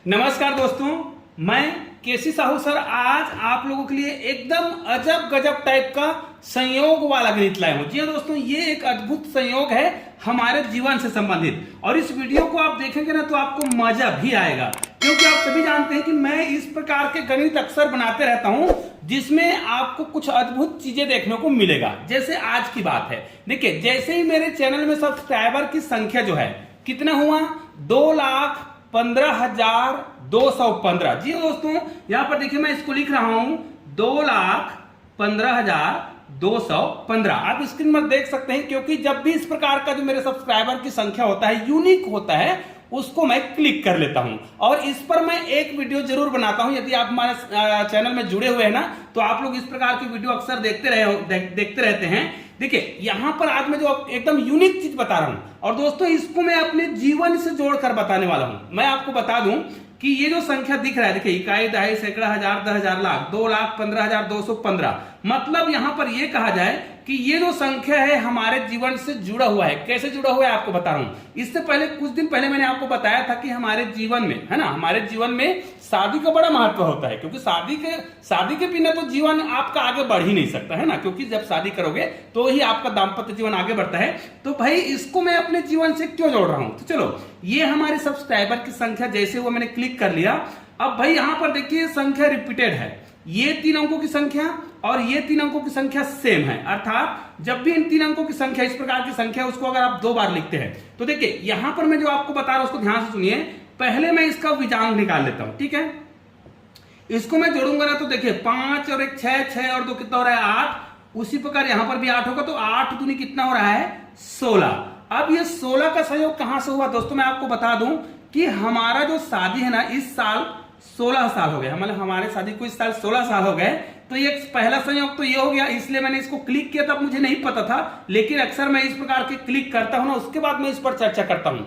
नमस्कार दोस्तों, मैं केसी साहू सर आज आप लोगों के लिए एकदम अजब गजब टाइप का संयोग वाला गणित लाया हूं। जी हाँ दोस्तों, ये एक अद्भुत संयोग है हमारे जीवन से संबंधित, और इस वीडियो को आप देखेंगे ना तो आपको मजा भी आएगा, क्योंकि आप सभी जानते हैं कि मैं इस प्रकार के गणित अक्सर बनाते रहता हूं जिसमें आपको कुछ अद्भुत चीजें देखने को मिलेगा। जैसे आज की बात है, देखिए जैसे ही मेरे चैनल में सब्सक्राइबर की संख्या जो है कितना हुआ, 2,15,215। जी दोस्तों, यहां पर देखिए मैं इसको लिख रहा हूं 2,15,215। आप स्क्रीन पर देख सकते हैं, क्योंकि जब भी इस प्रकार का जो मेरे सब्सक्राइबर की संख्या होता है, यूनिक होता है, उसको मैं क्लिक कर लेता हूं और इस पर मैं एक वीडियो जरूर बनाता हूं। यदि आप हमारे चैनल में जुड़े हुए हैं ना, तो आप लोग इस प्रकार की वीडियो अक्सर देखते रहते हैं। देखिए यहां पर आज मैं जो एकदम यूनिक चीज बता रहा हूं, और दोस्तों इसको मैं अपने जीवन से जोड़कर बताने वाला हूं। मैं आपको बता दूं कि ये जो संख्या दिख रहा है, देखिए इकाई, दहाई, सैकड़ा, हजार, 10,000, लाख, 2,15,215, मतलब यहां पर यह कहा जाए कि ये जो संख्या है हमारे जीवन से जुड़ा हुआ है। कैसे जुड़ा हुआ है आपको बता रहा हूं। इससे पहले कुछ दिन पहले मैंने आपको बताया था कि हमारे जीवन में, है ना, हमारे जीवन में शादी का बड़ा महत्व होता है, क्योंकि शादी के बिना तो जीवन आपका आगे बढ़ ही नहीं सकता, है ना, क्योंकि जब शादी करोगे तो ही आपका दाम्पत्य जीवन आगे बढ़ता है। तो भाई इसको मैं अपने जीवन से क्यों जोड़ रहा हूं, तो चलो ये हमारे सब्सक्राइबर की संख्या जैसे वो मैंने क्लिक कर लिया। अब भाई यहां पर देखिए संख्या रिपीटेड है, ये 3 अंकों की संख्या और ये 3 अंकों की संख्या सेम है, अर्थात जब भी इन 3 अंकों की संख्या, इस प्रकार की संख्या, उसको अगर आप 2 बार लिखते हैं तो देखिए यहां पर मैं जो आपको बता रहा हूं उसको ध्यान से सुनिए। पहले मैं इसका विजांग निकाल लेता हूं, ठीक है। इसको मैं जोड़ूंगा ना तो देखिए 5 और 1 6, 6 और 2 कितना हो रहा है 8। उसी प्रकार यहां पर भी 8 होगा, तो 8 दूनी कितना हो रहा है 16। अब ये 16 का संयोग कहां से हुआ दोस्तों, मैं आपको बता दूं कि हमारा जो शादी है ना, इस साल 16 साल हो गए, मतलब हमारे शादी को इस साल 16 साल हो गए। तो ये पहला संयोग तो ये हो गया, इसलिए मैंने इसको क्लिक किया, तब मुझे नहीं पता था, लेकिन अक्सर मैं इस प्रकार के क्लिक करता हूं ना, उसके बाद मैं इस पर चर्चा करता हूं।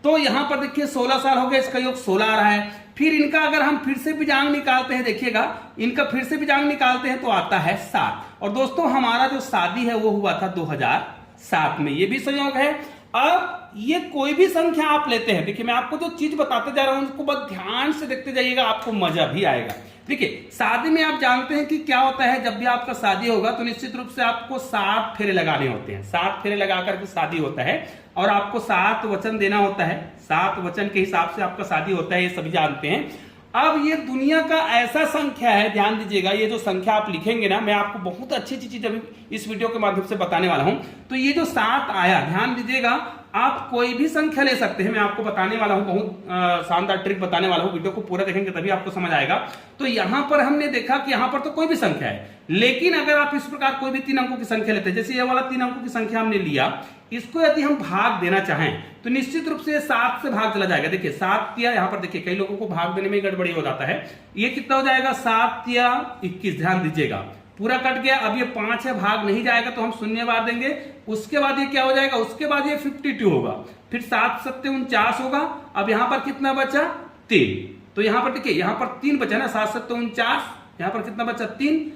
तो यहां पर देखिए 16 साल हो गए, इसका योग 16 आ रहा है। फिर इनका अगर हम फिर से बीजांग निकालते हैं, देखिएगा इनका फिर से बीजांग निकालते हैं तो आता है 7। और दोस्तों हमारा जो शादी है वो हुआ था 2007 में, ये भी संयोग है। अब ये कोई भी संख्या आप लेते हैं, देखिए मैं आपको जो चीज बताते जा रहा हूं उसको बहुत ध्यान से देखते जाइएगा, आपको मजा भी आएगा। देखिए शादी में आप जानते हैं कि क्या होता है, जब भी आपका शादी होगा तो निश्चित रूप से आपको 7 फेरे लगाने होते हैं। 7 फेरे लगा करके शादी होता है, और आपको 7 वचन देना होता है। 7 वचन के हिसाब से आपका शादी होता है, ये सभी जानते हैं। अब ये दुनिया का ऐसा संख्या है, ध्यान दीजिएगा, ये जो संख्या आप लिखेंगे ना, मैं आपको बहुत अच्छी चीज अभी इस वीडियो के माध्यम से बताने वाला हूं। तो ये जो 7 आया, ध्यान दीजिएगा, आप कोई भी संख्या ले सकते हैं, मैं आपको बताने वाला हूं, बहुत शानदार ट्रिक बताने वाला हूं। वीडियो को पूरा देखेंगे तभी आपको समझ आएगा। तो यहां पर हमने देखा कि यहां पर तो कोई भी संख्या है, लेकिन अगर आप इस प्रकार कोई भी 3 अंकों की संख्या लेते हैं, जैसे ये वाला 3 अंकों की संख्या हमने लिया, इसको यदि हम भाग देना चाहें तो निश्चित रूप से 7 से भाग चला जाएगा। देखिए 7 किया, यहां पर देखिए कई लोगों को भाग देने में गड़बड़ी हो जाता है। ये कितना हो जाएगा 7 या 21, ध्यान दीजिएगा, पूरा कट गया। अब ये 5 है, भाग नहीं जाएगा तो हम शून्य बार देंगे। उसके बाद ये क्या हो जाएगा, उसके बाद ये 52 होगा, फिर 7 7 49 होगा। अब यहां पर कितना बचा 3, तो यहां पर देखिए यहां पर 3 बचा ना, 7 7 49, यहां पर कितना बचा 3,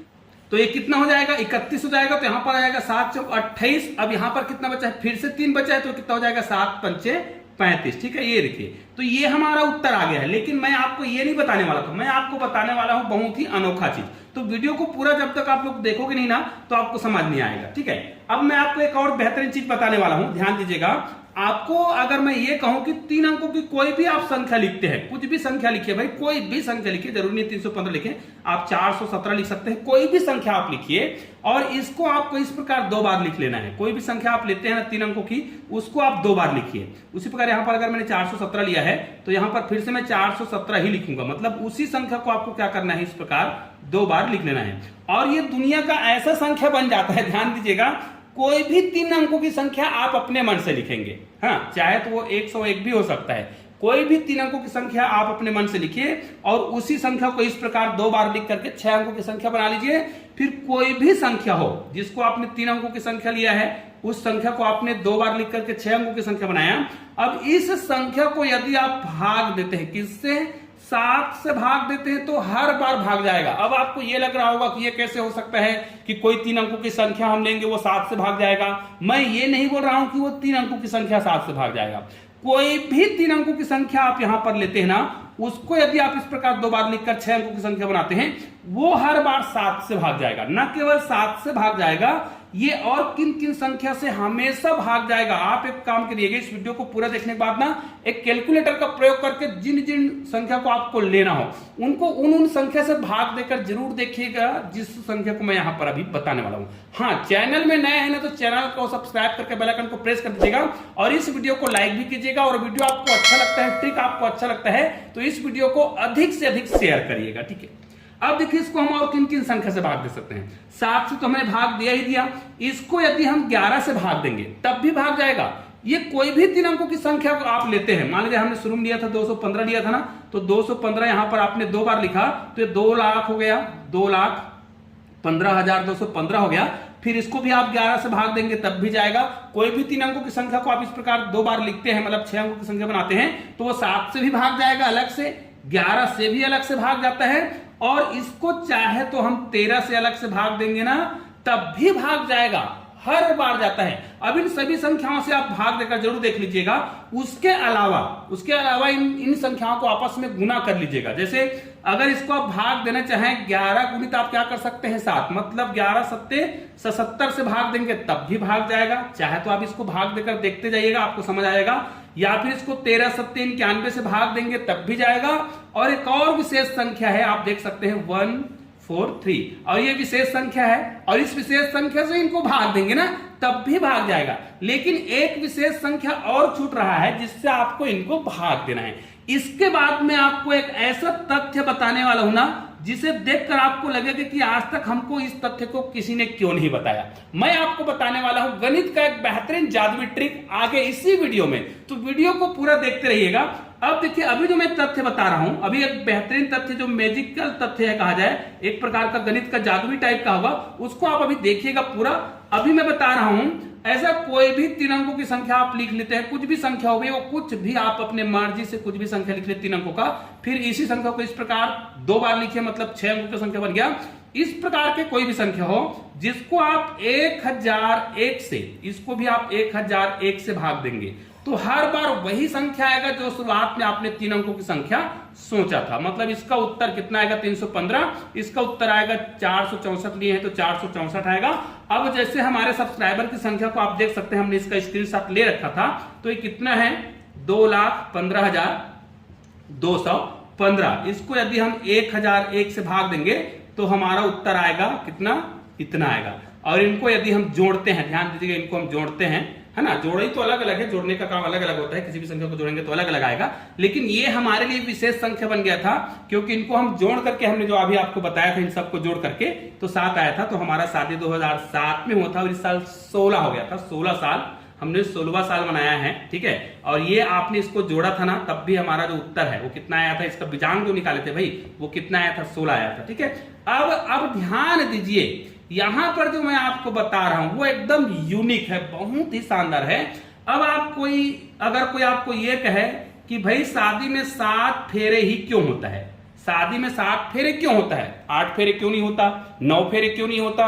तो ये कितना हो जाएगा 31 हो जाएगा। तो यहां पर आएगा 7 चौक 28। अब यहां पर कितना बचा है, फिर से 3 बचा है, तो कितना हो जाएगा 7 पंचे 35। ठीक है, ये देखिए, तो ये हमारा उत्तर आ गया है। लेकिन मैं आपको ये नहीं बताने वाला था, मैं आपको बताने वाला हूं बहुत ही अनोखा चीज। तो वीडियो को पूरा जब तक आप लोग देखोगे नहीं ना तो आपको समझ नहीं आएगा। ठीक है, अब मैं आपको एक और बेहतरीन चीज बताने वाला हूं, ध्यान दीजिएगा। आपको अगर मैं ये कहूं कि 3 अंकों की कोई भी आप संख्या लिखते हैं, कुछ भी संख्या लिखिए भाई, कोई भी संख्या लिखिए, जरूरी नहीं 315 लिखें, आप 417 लिख सकते हैं, कोई भी संख्या आप लिखिए, और इसको आपको इस प्रकार 2 बार लिख लेना है। कोई भी संख्या आप लेते हैं ना 3 अंकों की, उसको आप 2 बार लिखिए। उसी प्रकार यहां पर अगर मैंने 417 लिया है तो यहां पर फिर से मैं 417 ही लिखूंगा, मतलब उसी संख्या को आपको क्या करना है, इस प्रकार 2 बार लिख लेना है, और ये दुनिया का ऐसा संख्या बन जाता है। ध्यान दीजिएगा, कोई भी 3 अंकों की संख्या आप अपने मन से लिखेंगे, हाँ, चाहे तो वो 101 भी हो सकता है। कोई भी 3 अंकों की संख्या आप अपने मन से लिखिए, और उसी संख्या को इस प्रकार 2 बार लिख करके 6 अंकों की संख्या बना लीजिए। फिर कोई भी संख्या हो जिसको आपने 3 अंकों की संख्या लिया है, उस संख्या को आपने 2 बार लिख करके 6 अंकों की संख्या बनाया। अब इस संख्या को यदि आप भाग देते हैं, किससे, 7 से भाग देते हैं, तो हर बार भाग जाएगा। अब आपको यह लग रहा होगा कि ये कैसे हो सकता है कि कोई 3 अंकों की संख्या हम लेंगे वो 7 से भाग जाएगा। मैं ये नहीं बोल रहा हूं कि वो 3 अंकों की संख्या 7 से भाग जाएगा। कोई भी 3 अंकों की संख्या आप यहां पर लेते हैं ना, उसको यदि आप इस प्रकार 2 बार लिखकर 6 अंकों की संख्या बनाते हैं, वो हर बार 7 से भाग जाएगा। न केवल 7 से भाग जाएगा, ये और किन किन संख्या से हमेशा भाग जाएगा। आप एक काम करिएगा, इस वीडियो को पूरा देखने के बाद ना एक कैलकुलेटर का प्रयोग करके जिन जिन संख्या को आपको लेना हो उनको उन संख्या से भाग देकर जरूर देखिएगा, जिस संख्या को मैं यहां पर अभी बताने वाला हूं। हाँ, चैनल में नए हैं ना तो चैनल को सब्सक्राइब करके बेल आइकन को प्रेस कर दीजिएगा और इस वीडियो को लाइक भी कीजिएगा। और वीडियो आपको अच्छा लगता है, ट्रिक आपको अच्छा लगता है तो इस वीडियो को अधिक से अधिक शेयर करिएगा, ठीक है। अब देखिए इसको हम और किन किन संख्या से भाग दे सकते हैं। 7 से तो हमने भाग दिया ही दिया, इसको यदि हम 11 से भाग देंगे तब भी भाग जाएगा। ये कोई भी 3 अंकों की संख्या को आप लेते हैं, मान लीजिए हमने शुरू में लिया था 215 लिया था ना, तो 215 यहां पर आपने 2 बार लिखा तो ये 2 लाख हो गया, 2,15,215 हो गया। फिर इसको भी आप 11 से भाग देंगे तब भी जाएगा। कोई भी 3 अंकों की संख्या को आप इस प्रकार 2 बार लिखते हैं, मतलब 6 अंकों की संख्या बनाते हैं, तो वो 7 से भी भाग जाएगा अलग से, 11 से भी अलग से भाग जाता है, और इसको चाहे तो हम 13 से अलग से भाग देंगे ना तब भी भाग जाएगा, हर बार जाता है। अब इन सभी संख्याओं से आप भाग देकर जरूर देख लीजिएगा। उसके अलावा इन संख्याओं को आपस में गुना कर लीजिएगा। जैसे अगर इसको आप भाग देना चाहें 11 गुणित आप क्या कर सकते हैं 7, मतलब 11 सत्ते 77 से भाग देंगे तब भी भाग जाएगा। चाहे तो आप इसको भाग देकर देखते जाइएगा, आपको समझ आएगा। या फिर इसको 13 सत्ते 91 से भाग देंगे तब भी जाएगा। और एक और विशेष संख्या है, आप देख सकते हैं 143, और ये विशेष संख्या है और इस विशेष संख्या से इनको भाग देंगे ना तब भी भाग जाएगा। लेकिन एक विशेष संख्या और छूट रहा है जिससे आपको इनको भाग देना है। इसके बाद मैं आपको एक ऐसा तथ्य बताने वाला हूं ना जिसे देखकर आपको लगेगा कि आज तक हमको इस तथ्य को किसी ने क्यों नहीं बताया। मैं आपको बताने वाला हूं गणित का एक बेहतरीन जादुई ट्रिक आगे इसी वीडियो में, तो वीडियो को पूरा देखते रहिएगा। अब देखिए, अभी जो मैं तथ्य बता रहा हूं, अभी एक बेहतरीन तथ्य जो मैजिकल तथ्य है कहा जाए, एक प्रकार का गणित का जादुई टाइप का होगा, उसको आप अभी देखिएगा पूरा। अभी मैं बता रहा हूं, ऐसा कोई भी 3 अंकों की संख्या आप लिख लेते हैं, कुछ भी संख्या हो गई, वो कुछ भी आप अपने मर्जी से कुछ भी संख्या लिख लेते 3 अंकों का, फिर इसी संख्या को इस प्रकार 2 बार लिखिए, मतलब 6 अंकों की संख्या बन गया। इस प्रकार के कोई भी संख्या हो जिसको आप 1001 से, इसको भी आप 1001 से भाग देंगे तो हर बार वही संख्या आएगा जो शुरुआत में आपने 3 अंकों की संख्या सोचा था। मतलब इसका उत्तर कितना आएगा 315, इसका उत्तर आएगा 464 लिए हैं तो 464 आएगा। अब जैसे हमारे सब्सक्राइबर की संख्या को आप देख सकते हैं, हमने इसका स्क्रीनशॉट ले रखा था, तो ये कितना है 2,15,215। इसको यदि हम 1001 से भाग देंगे तो हमारा उत्तर आएगा कितना, इतना आएगा। और इनको यदि हम जोड़ते हैं, ध्यान दीजिएगा, इनको हम जोड़ते हैं, है ना, जोड़े तो अलग अलग है, जोड़ने का काम अलग अलग होता है, किसी भी संख्या को जोड़ेंगे तो अलग अलग आएगा, लेकिन ये हमारे लिए विशेष संख्या बन गया था क्योंकि इनको हम जोड़ करके, हमने जो अभी आपको बताया था, इन सबको जोड़ करके तो 7 आया था। तो हमारा शादी 2007 में हुआ था और इस साल 16 हो गया था, 16 साल हमने 16वां साल मनाया है, ठीक है। और ये आपने इसको जोड़ा था ना, तब भी हमारा जो उत्तर है वो कितना आया था, इसका बीजांग जो निकाले थे भाई वो कितना आया था, 16 आया था, ठीक है। अब ध्यान दीजिए, यहां पर जो मैं आपको बता रहा हूं वो एकदम यूनिक है, बहुत ही शानदार है। अब अगर कोई आपको ये कहे कि भाई शादी में 7 फेरे ही क्यों होता है, शादी में 7 फेरे क्यों होता है, 8 फेरे क्यों नहीं होता, 9 फेरे क्यों नहीं होता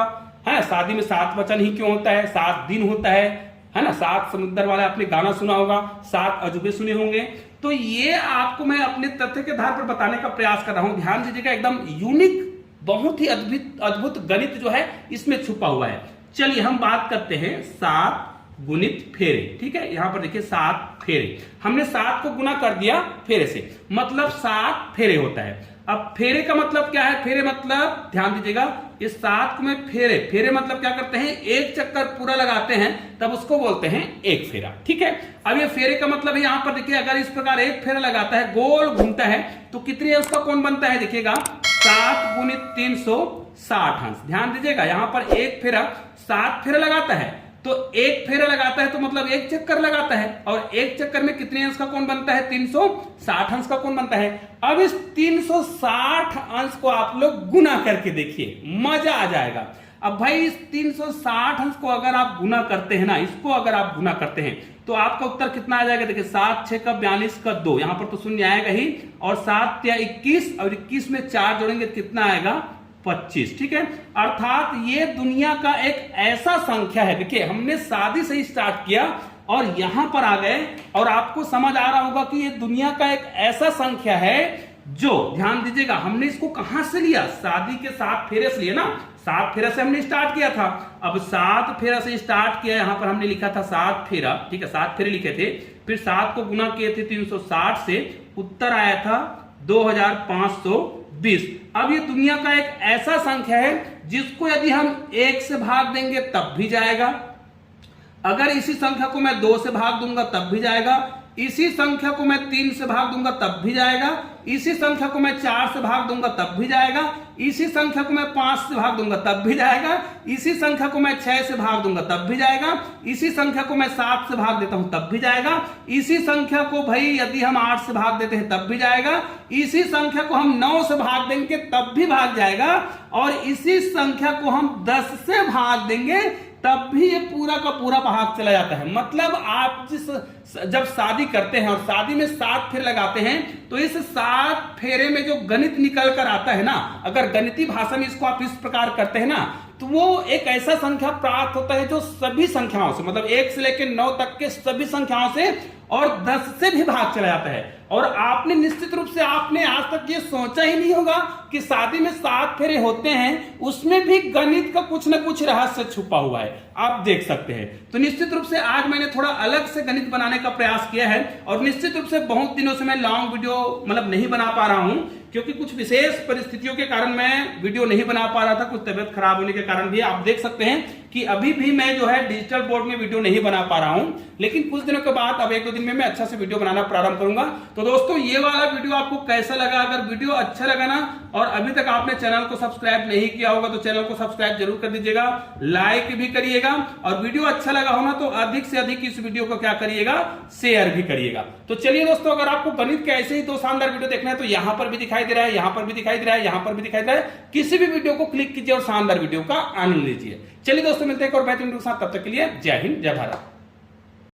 है, शादी में 7 वचन ही क्यों होता है, 7 दिन होता है ना, 7 समुद्र वाला आपने गाना सुना होगा, 7 अजूबे सुने होंगे। तो ये आपको मैं अपने तथ्य के आधार पर बताने का प्रयास कर रहा हूं। ध्यान दीजिएगा, एकदम यूनिक, बहुत ही अद्भुत गणित जो है इसमें छुपा हुआ है। चलिए हम बात करते हैं 7 गुणित फेरे, ठीक है। यहां पर देखिए 7 फेरे, हमने 7 को गुना कर दिया फेरे से, मतलब 7 फेरे होता है। अब फेरे का मतलब क्या है, फेरे मतलब ध्यान दीजिएगा, इस 7 में फेरे मतलब क्या करते हैं, एक चक्कर पूरा लगाते हैं तब उसको बोलते हैं एक फेरा, ठीक है। अब ये फेरे का मतलब है, यहां पर देखिए अगर इस प्रकार एक फेरा लगाता है, गोल घूमता है, तो कितनी अंश का कोण बनता है, देखिएगा 7 गुणित 360 अंश। ध्यान दीजिएगा, यहां पर एक फेरा 7 फेरा लगाता है, तो एक फेरा लगाता है तो मतलब एक चक्कर लगाता है, और एक चक्कर में कितने अंश का कोण बनता है, 360 अंश का कोण बनता है। अब इस 360 अंश को आप लोग गुना करके देखिए, मजा आ जाएगा। अब भाई इस 360 अंश को अगर आप गुना करते हैं ना, इसको अगर आप गुना करते हैं तो आपका उत्तर कितना आ जाएगा, देखिए 7 6 का 42 का 2, यहां पर तो शून्य आएगा ही, और 7 या 21, और 21 में 4 जोड़ेंगे कितना आएगा, 25, ठीक है। अर्थात ये दुनिया का एक ऐसा संख्या है, देखिए हमने शादी से ही स्टार्ट किया और यहां पर आ गए और आपको समझ आ रहा होगा कि ये दुनिया का एक ऐसा संख्या है जो, ध्यान दीजिएगा, हमने इसको कहां से लिया, शादी के 7 फेरे से लिए ना, 7 फेरा से हमने स्टार्ट किया था। अब 7 फेरा से स्टार्ट किया, यहां पर हमने लिखा था 7 फेरा, ठीक है, 7 फेरे लिखे थे, फिर 7 को गुना किए थे 360 से, उत्तर आया था 2520। अब ये दुनिया का एक ऐसा संख्या है जिसको यदि हम 1 से भाग देंगे तब भी जाएगा, अगर इसी संख्या को मैं 2 से भाग दूंगा तब भी जाएगा, इसी संख्या को मैं 3 से भाग दूंगा तब भी जाएगा, इसी संख्या को मैं 4 से भाग दूंगा तब भी जाएगा, इसी संख्या को मैं 5 से भाग दूंगा तब भी जाएगा, इसी संख्या को मैं 6 से भाग दूंगा तब भी जाएगा, इसी संख्या को मैं 7 से भाग देता हूं तब भी जाएगा, इसी संख्या को भाई यदि हम 8 से भाग देते हैं तब भी जाएगा, इसी संख्या को हम 9 से भाग देंगे तब भी भाग जाएगा, और इसी संख्या को हम 10 से भाग देंगे तब भी ये पूरा का पूरा भाग चला जाता है। मतलब आप जब शादी करते हैं और शादी में 7 फेरे लगाते हैं तो इस 7 फेरे में जो गणित निकल कर आता है ना, अगर गणितीय भाषा में इसको आप इस प्रकार करते हैं ना, तो वो एक ऐसा संख्या प्राप्त होता है जो सभी संख्याओं से, मतलब 1 से लेकर 9 तक के सभी संख्याओं से और 10 से भी भाग चला जाता है। और आपने निश्चित रूप से आपने आज तक ये सोचा ही नहीं होगा कि शादी में 7 फेरे होते हैं, उसमें भी गणित का कुछ ना कुछ रहस्य छुपा हुआ है, आप देख सकते हैं। तो निश्चित रूप से आज मैंने थोड़ा अलग से गणित बनाने का प्रयास किया है, और निश्चित रूप से बहुत दिनों से मैं लॉन्ग वीडियो मतलब नहीं बना पा रहा हूं, क्योंकि कुछ विशेष परिस्थितियों के कारण मैं वीडियो नहीं बना पा रहा था, कुछ तबियत खराब होने के कारण भी। आप देख सकते हैं कि अभी भी मैं जो है डिजिटल बोर्ड में वीडियो नहीं बना पा रहा हूं, लेकिन कुछ दिनों के बाद अब 1-2 दिन में मैं अच्छा से वीडियो बनाना प्रारंभ करूंगा। तो दोस्तों ये वाला वीडियो आपको कैसा लगा? अगर वीडियो अच्छा लगा ना और अभी तक आपने चैनल को सब्सक्राइब नहीं किया होगा तो चैनल को सब्सक्राइब जरूर कर दीजिएगा, लाइक भी करिएगा, और वीडियो अच्छा लगा हो ना तो अधिक से अधिक इस वीडियो को क्या करिएगा, शेयर भी करिएगा। तो चलिए दोस्तों, अगर आपको गणित के ऐसे ही 2 शानदार वीडियो देखना है तो यहां पर भी दिखाई दे रहा है, यहां पर भी दिखाई दे रहा है, यहां पर भी दिखाई दे रहा है, किसी भी वीडियो को क्लिक कीजिए और शानदार वीडियो का आनंद लीजिए। चलिए दोस्तों, मिलते हैं एक और बेहतरीन वीडियो के साथ, तब तक के लिए जय हिंद, जय भारत।